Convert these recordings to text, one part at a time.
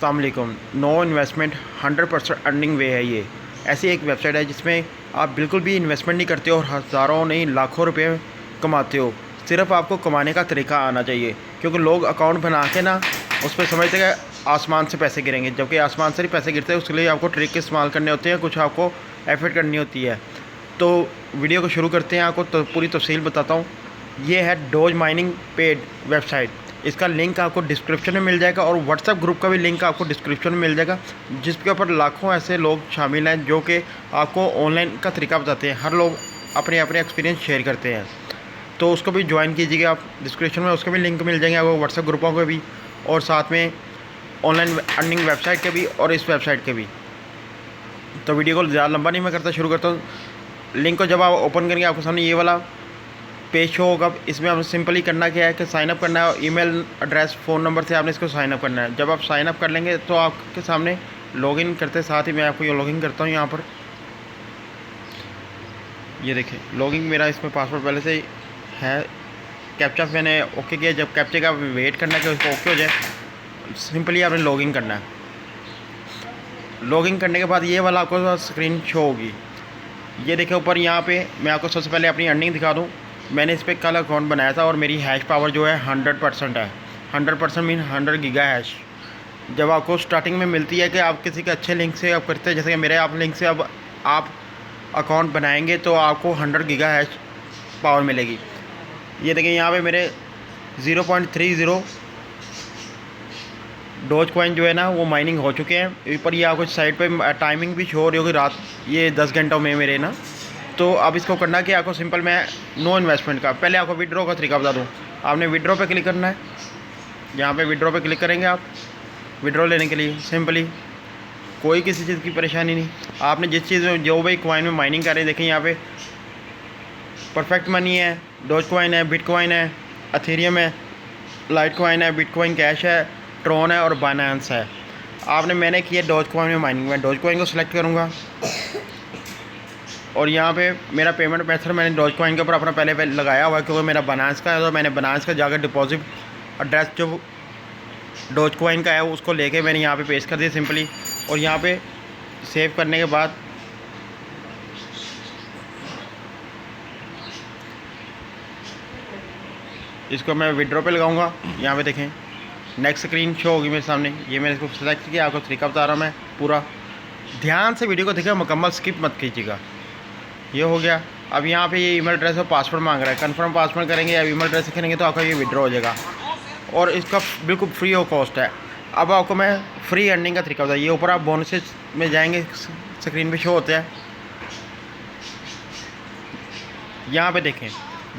अस्सलाम वालेकुम। No investment 100% earning वे है। ये ऐसी एक वेबसाइट है जिसमें आप बिल्कुल भी इन्वेस्टमेंट नहीं करते हो और हज़ारों नहीं लाखों रुपए कमाते हो। सिर्फ आपको कमाने का तरीका आना चाहिए, क्योंकि लोग अकाउंट बना के ना उस पर समझते हैं आसमान से पैसे गिरेंगे, जबकि आसमान से ही पैसे गिरते हैं। उसके लिए आपको ट्रिक इस्तेमाल करने होते हैं, कुछ आपको एफर्ट करनी होती है। तो वीडियो को शुरू करते हैं, आपको तो पूरी तफसील बताता हूँ। ये है डोज माइनिंग पेड वेबसाइट। इसका लिंक आपको डिस्क्रिप्शन में मिल जाएगा और व्हाट्सएप ग्रुप का भी लिंक आपको डिस्क्रिप्शन में मिल जाएगा, जिसके ऊपर लाखों ऐसे लोग शामिल हैं जो कि आपको ऑनलाइन का तरीका बताते हैं। हर लोग अपने अपने एक्सपीरियंस शेयर करते हैं, तो उसको भी ज्वाइन कीजिएगा आप। डिस्क्रिप्शन में उसके भी लिंक मिल जाएंगे आपको, व्हाट्सएप ग्रुपों के भी और साथ में ऑनलाइन अर्निंग वेबसाइट के भी और इस वेबसाइट के भी। तो वीडियो को ज़्यादा लंबा नहीं मैं करता, शुरू करता हूँ। लिंक को जब आप ओपन करेंगे आपके सामने ये वाला पेज शो होगा। इसमें आपने सिंपली करना क्या है कि साइनअप करना है और ईमेल एड्रेस फ़ोन नंबर से आपने इसको साइनअप करना है। जब आप साइनअप कर लेंगे तो आपके सामने लॉगिन करते साथ ही मैं आपको ये लॉगिन करता हूँ। यहाँ पर ये देखें, लॉगिन मेरा इसमें पासवर्ड पहले से है। कैप्चा मैंने ओके किया। जब कैप्चे का वेट करना है कि उसको ओके हो जाए, सिंपली आपने लॉगिन करना है। लॉगिन करने के बाद ये वाला आपको स्क्रीन शो होगी। ये देखें ऊपर, यहाँ पे मैं आपको सबसे पहले अपनी अर्निंग दिखा दूँ। मैंने इस पर कल अकाउंट बनाया था और मेरी हैश पावर जो है 100% है। 100% मीन 100 गीगा हैश। जब आपको स्टार्टिंग में मिलती है कि आप किसी के अच्छे लिंक से आप करते हैं, जैसे कि मेरे आप लिंक से अब आप अकाउंट बनाएंगे तो आपको 100 गीगा हैश पावर मिलेगी। ये देखें, यहाँ पे मेरे 0.30 डोज कॉइन जो है ना वो माइनिंग हो चुके हैं। ऊपर ये आपको साइड पे टाइमिंग भी शो हो रही होगी, रात ये 10 घंटों में मेरे ना। तो अब इसको करना कि आपको सिंपल मैं नो इन्वेस्टमेंट का पहले आपको विड्रॉ का तरीका बता दूं। आपने विड्रॉ पे क्लिक करना है। यहाँ पे विड्रॉ पे क्लिक करेंगे आप विड्रॉ लेने के लिए। सिंपली कोई किसी चीज़ की परेशानी नहीं। आपने जिस चीज़ में जो भी कॉइन में माइनिंग कर रहे हैं, देखें यहाँ पे परफेक्ट मनी है, डोज कॉइन है, बिटकॉइन है, एथेरियम है, लाइट कॉइन है, बिटकॉइन कैश है, ट्रॉन है और बाइनेंस है। मैंने किया डोज कॉइन में माइनिंग। मैं डोज कॉइन को सिलेक्ट करूँगा और यहाँ पे मेरा पेमेंट मेथड मैंने डोज कॉइन के ऊपर अपना पहले लगाया हुआ है, क्योंकि मेरा बाइनेंस का है। तो मैंने बाइनेंस का जाकर डिपॉजिट एड्रेस जो डोज कॉइन का है उसको लेके मैंने यहाँ पे पेस्ट कर दिया सिंपली। और यहाँ पे सेव करने के बाद इसको मैं विड्रॉ पे लगाऊंगा। यहाँ पे देखें नेक्स्ट स्क्रीन शो होगी मेरे सामने। ये मैंने इसको सेलेक्ट किया, आपको तरीका बता रहा हूँ मैं पूरा। ध्यान से वीडियो को देखिए, मुकम्मल स्किप मत कीजिएगा। ये हो गया। अब यहाँ पे ये ईमेल एड्रेस और पासवर्ड मांग रहा है। कंफर्म पासवर्ड करेंगे या ईमेल एड्रेस करेंगे तो आपका ये विड्रॉ हो जाएगा और इसका बिल्कुल फ्री ऑफ कॉस्ट है। अब आपको मैं फ्री अर्निंग का तरीका बताइए। ऊपर आप बोनसेस में जाएंगे, स्क्रीन पे शो होते हैं। यहाँ पे देखें,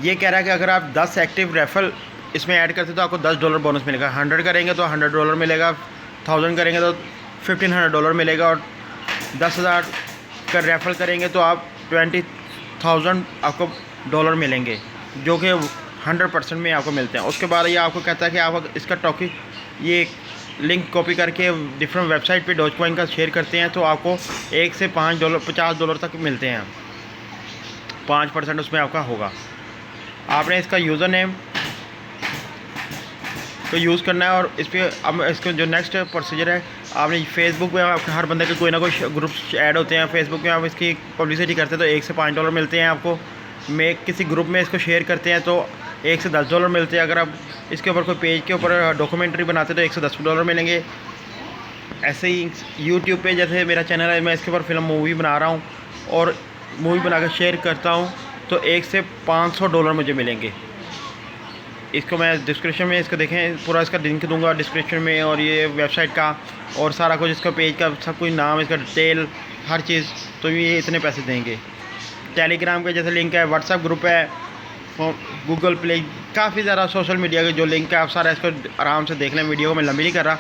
ये कह रहा है कि अगर आप 10 एक्टिव रेफरल इसमें ऐड करते तो आपको $10 बोनस मिलेगा। 100 करेंगे तो $100 मिलेगा, 1000 करेंगे तो $1500 मिलेगा और 10,000 का रेफरल करेंगे तो आप 20,000 आपको डॉलर मिलेंगे, जो कि 100% में आपको मिलते हैं। उसके बाद ये आपको कहता है कि आप इसका टॉकिंग ये लिंक कॉपी करके डिफरेंट वेबसाइट पे डोज कॉइन का शेयर करते हैं तो आपको $1 से $5 $50 तक मिलते हैं। 5% उसमें आपका होगा। आपने इसका यूज़र नेम को यूज़ करना है और इस पर अब इसको जो नेक्स्ट प्रोसीजर है, आपने फेसबुक में हर बंदे के कोई ना कोई ग्रुप ऐड होते हैं। फेसबुक में आप इसकी पब्लिसिटी करते हैं तो $1 से $5 मिलते हैं आपको। मैं किसी ग्रुप में इसको शेयर करते हैं तो $1 से $10 मिलते हैं। अगर आप इसके ऊपर कोई पेज के ऊपर डॉक्यूमेंट्री बनाते हैं तो $1 से $10 मिलेंगे। ऐसे ही यूट्यूब पे जैसे मेरा चैनल है, मैं इसके ऊपर फिल्म मूवी बना रहा हूँ और मूवी बनाकर शेयर करता हूँ तो $1 से $500 मुझे मिलेंगे। इसको मैं डिस्क्रिप्शन में इसको देखें, पूरा इसका लिंक दूंगा डिस्क्रिप्शन में और ये वेबसाइट का और सारा कुछ, इसका पेज का सब कुछ, नाम, इसका डिटेल, हर चीज़। तो ये इतने पैसे देंगे। टेलीग्राम के जैसे लिंक है, व्हाट्सएप ग्रुप है, गूगल प्ले, काफ़ी ज़्यादा सोशल मीडिया के जो लिंक है आप सारा इसको आराम से देख लें। वीडियो को मैं लंबी नहीं कर रहा।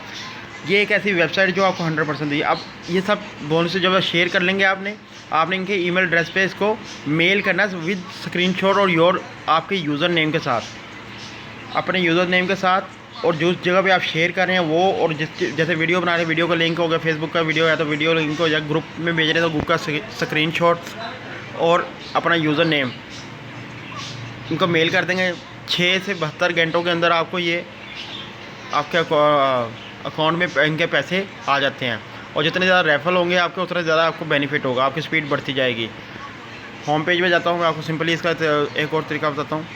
ये एक ऐसी वेबसाइट जो आपको 100% दी। अब ये सब बोनस जब शेयर कर लेंगे आपने इनके ईमेल एड्रेस पे इसको मेल करना है विद स्क्रीनशॉट और आपके यूज़र नेम के साथ, अपने यूज़र नेम के साथ और जिस जगह पे आप शेयर कर रहे हैं वो, और जैसे वीडियो बना रहे हैं, वीडियो का लिंक हो गया, फेसबुक का वीडियो है तो वीडियो लिंक हो, या ग्रुप में भेज रहे हैं तो ग्रुप का स्क्रीनशॉट और अपना यूज़र नेम इनको मेल कर देंगे। 6 से 72 घंटों के अंदर आपको ये आपके अकाउंट में इनके पैसे आ जाते हैं। और जितने ज़्यादा रेफरल होंगे आपके उतना ज़्यादा आपको बेनिफिट होगा, आपकी स्पीड बढ़ती जाएगी। होम पेज में जाता हूँ, मैं आपको सिंपली इसका एक और तरीका बताता हूँ।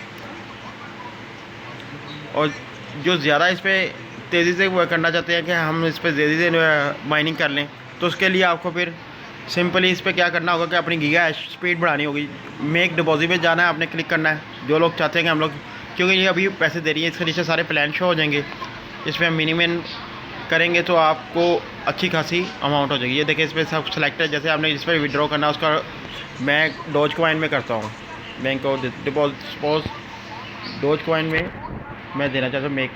और जो ज़्यादा इस पर तेज़ी से वो करना चाहते हैं कि हम इस पर तेज़ी से माइनिंग कर लें, तो उसके लिए आपको फिर सिंपली इस पर क्या करना होगा कि अपनी गीगा स्पीड बढ़ानी होगी। मेक डिपॉजिट में जाना है, आपने क्लिक करना है। जो लोग चाहते हैं कि हम लोग, क्योंकि ये अभी पैसे दे रही है, इसके नीचे सारे प्लान शो हो जाएंगे। इस पर हम मिनिमम करेंगे तो आपको अच्छी खासी अमाउंट हो जाएगी। ये देखिए इस पर सब सेलेक्ट है। जैसे आपने इस पर विड्रॉ करना है, उसका मैं डॉज कॉइन में करता हूँ। Bank of deposit suppose Dogecoin में मैं देना चाहता हूँ मेक।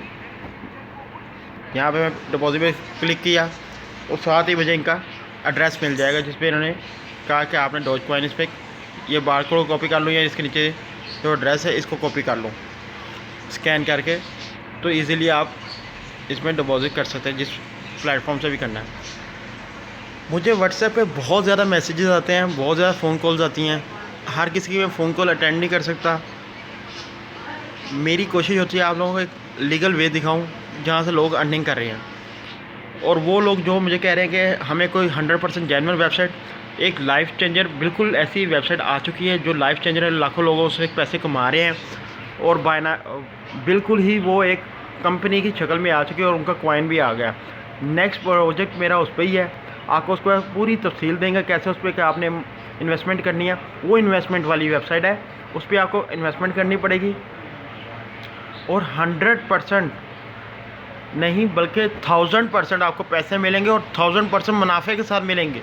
यहाँ पे मैं डिपॉजिट में क्लिक किया और साथ ही मुझे इनका एड्रेस मिल जाएगा, जिस पे इन्होंने कहा कि आपने डॉज कॉइन इस पर ये बार कोड कॉपी कर लूँ या इसके नीचे जो एड्रेस है इसको कॉपी कर लूँ स्कैन करके, तो इजीली आप इसमें डिपॉजिट कर सकते हैं जिस प्लेटफॉर्म से भी करना है। मुझे व्हाट्सएप पे बहुत ज़्यादा मैसेजेस आते हैं, बहुत ज़्यादा फ़ोन कॉल्स आती हैं। हर किसी की मैं फ़ोन कॉल अटेंड नहीं कर सकता। मेरी कोशिश होती है आप लोगों को एक लीगल वे दिखाऊं जहां से लोग अर्निंग कर रहे हैं। और वो लोग जो मुझे कह रहे हैं कि हमें कोई 100% जेन्युइन वेबसाइट, एक लाइफ चेंजर बिल्कुल ऐसी वेबसाइट आ चुकी है जो लाइफ चेंजर है, लाखों लोगों से पैसे कमा रहे हैं और बायना बिल्कुल ही वो एक कंपनी की शक्ल में आ चुकी है और उनका कॉइन भी आ गया। नेक्स्ट प्रोजेक्ट मेरा उस पर ही है, आपको उसको पूरी तफसील देंगे कैसे उस पर क्या आपने इन्वेस्टमेंट करनी है। वो इन्वेस्टमेंट वाली वेबसाइट है, उस पर आपको इन्वेस्टमेंट करनी पड़ेगी और 100% नहीं बल्कि 1000% आपको पैसे मिलेंगे और 1000% मुनाफे के साथ मिलेंगे।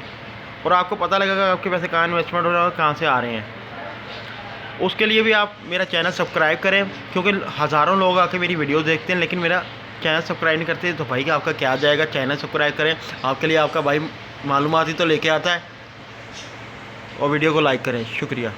और आपको पता लगेगा आपके पैसे कहाँ इन्वेस्टमेंट हो रहे हैं और कहाँ से आ रहे हैं। उसके लिए भी आप मेरा चैनल सब्सक्राइब करें, क्योंकि हज़ारों लोग आके मेरी वीडियो देखते हैं लेकिन मेरा चैनल सब्सक्राइब नहीं करते। तो भाई आपका क्या जाएगा, चैनल सब्सक्राइब करें। आपके लिए आपका भाई मालूमात ही तो लेके आता है। और वीडियो को लाइक करें। शुक्रिया।